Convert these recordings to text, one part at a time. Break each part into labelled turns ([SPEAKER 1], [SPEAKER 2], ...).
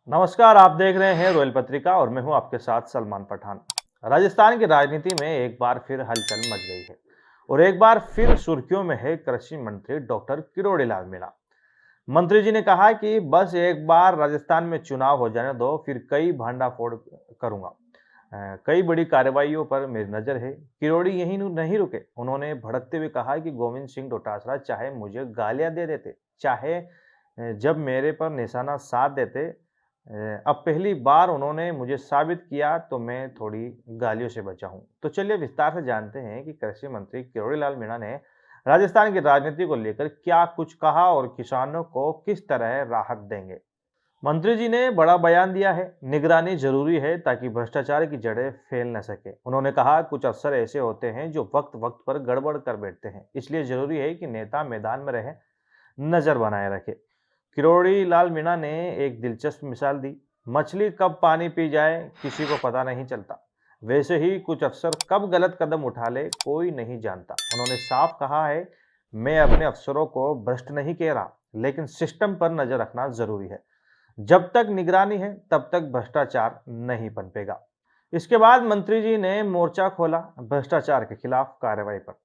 [SPEAKER 1] नमस्कार, आप देख रहे हैं रॉयल पत्रिका और मैं हूं आपके साथ सलमान पठान। राजस्थान की राजनीति में एक बार फिर हलचल मच गई है और एक बार फिर सुर्खियों में है कृषि मंत्री डॉक्टर किरोड़ी लाल मीणा। मंत्री जी ने कहा कि बस एक बार राजस्थान में चुनाव हो जाने दो, फिर कई भांडाफोड़ करूंगा। कई बड़ी कार्रवाइयों पर मेरी नजर है। किरोड़ी यही नहीं रुके, उन्होंने भड़कते हुए कहा कि गोविंद सिंह डोटासरा चाहे मुझे गालियां दे देते, चाहे जब मेरे पर निशाना साध देते। अब पहली बार उन्होंने मुझे साबित किया तो मैं थोड़ी गालियों से बचा हूं। तो चलिए विस्तार से जानते हैं कि कृषि मंत्री किरोड़ी लाल मीणा ने राजस्थान की राजनीति को लेकर क्या कुछ कहा और किसानों को किस तरह राहत देंगे। मंत्री जी ने बड़ा बयान दिया है, निगरानी जरूरी है ताकि भ्रष्टाचार की जड़ें फैल न सके। उन्होंने कहा कुछ अफसर ऐसे होते हैं जो वक्त वक्त पर गड़बड़ कर बैठते हैं, इसलिए जरूरी है कि नेता मैदान में रहे, नजर बनाए रखे। किरोड़ी लाल मीणा ने एक दिलचस्प मिसाल दी। मछली कब पानी पी जाए किसी को पता नहीं चलता, वैसे ही कुछ अफसर कब गलत कदम उठा ले कोई नहीं जानता। उन्होंने साफ कहा है, मैं अपने अफसरों को भ्रष्ट नहीं कह रहा, लेकिन सिस्टम पर नजर रखना जरूरी है। जब तक निगरानी है तब तक भ्रष्टाचार नहीं पनपेगा। इसके बाद मंत्री जी ने मोर्चा खोला भ्रष्टाचार के खिलाफ कार्रवाई पर।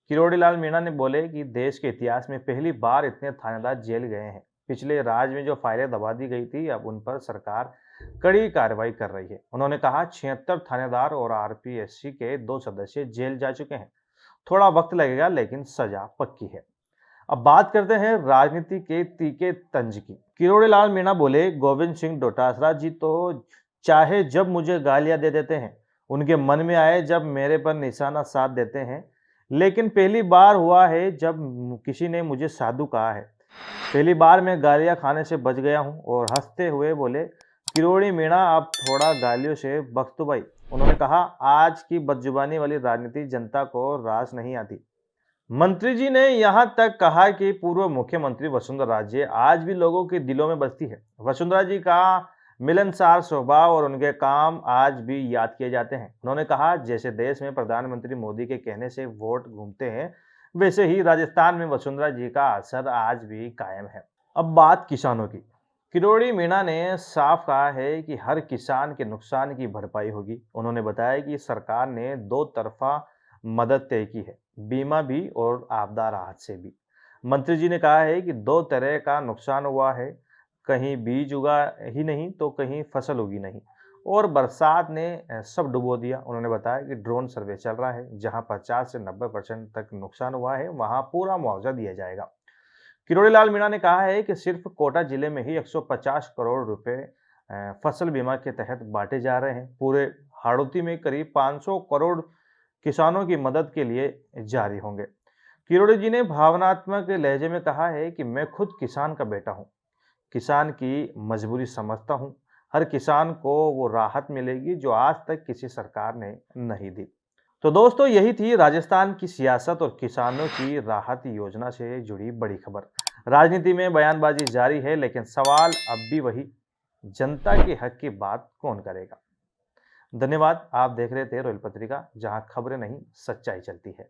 [SPEAKER 1] किरोड़ी लाल मीणा ने बोले कि देश के इतिहास में पहली बार इतने थानेदार जेल गए हैं। पिछले राज में जो फाइलें दबा दी गई थी, अब उन पर सरकार कड़ी कार्रवाई कर रही है। उन्होंने कहा 76 थानेदार और आरपीएससी के 2 सदस्य जेल जा चुके हैं। थोड़ा वक्त लगेगा लेकिन सजा पक्की है। अब बात करते हैं राजनीति के तीखे तंज की। किरोड़ी लाल मीणा बोले गोविंद सिंह डोटासरा जी तो चाहे जब मुझे गालियां दे देते हैं, उनके मन में आए जब मेरे पर निशाना साध देते हैं, लेकिन पहली बार हुआ है जब किसी ने मुझे साधु कहा है। पहली बार मैं गालियां खाने से बच गया हूं। और हंसते हुए बोले किरोड़ी मीणा आप थोड़ा गालियों से बख्श दो भाई। उन्होंने कहा आज की बदजुबानी वाली राजनीति जनता को रास नहीं आती। मंत्री जी ने यहां तक कहा कि पूर्व मुख्यमंत्री वसुंधरा राजे आज भी लोगों के दिलों में बसती है। वसुंधरा जी का मिलनसार स्वभाव और उनके काम आज भी याद किए जाते हैं। उन्होंने कहा जैसे देश में प्रधानमंत्री मोदी के कहने से वोट घूमते हैं, वैसे ही राजस्थान में वसुंधरा जी का असर आज भी कायम है। अब बात किसानों की। किरोड़ी मीणा ने साफ कहा है कि हर किसान के नुकसान की भरपाई होगी। उन्होंने बताया कि सरकार ने दो तरफा मदद तय की है, बीमा भी और आपदा राहत से भी। मंत्री जी ने कहा है कि दो तरह का नुकसान हुआ है, कहीं बीज उगा ही नहीं तो कहीं फसल उगी नहीं, और बरसात ने सब डुबो दिया। उन्होंने बताया कि ड्रोन सर्वे चल रहा है, जहां 50 से 90% तक नुकसान हुआ है वहां पूरा मुआवजा दिया जाएगा। किरोड़ी लाल मीणा ने कहा है कि सिर्फ कोटा जिले में ही 150 करोड़ रुपए फसल बीमा के तहत बांटे जा रहे हैं। पूरे हाड़ौती में करीब 500 करोड़ किसानों की मदद के लिए जारी होंगे। किरोड़ी जी ने भावनात्मक लहजे में कहा है कि मैं खुद किसान का बेटा हूं, किसान की मजबूरी समझता हूं। हर किसान को वो राहत मिलेगी जो आज तक किसी सरकार ने नहीं दी। तो दोस्तों यही थी राजस्थान की सियासत और किसानों की राहत योजना से जुड़ी बड़ी खबर। राजनीति में बयानबाजी जारी है, लेकिन सवाल अब भी वही, जनता के हक की बात कौन करेगा। धन्यवाद। आप देख रहे थे रॉयल पत्रिका, जहां खबरें नहीं सच्चाई चलती है।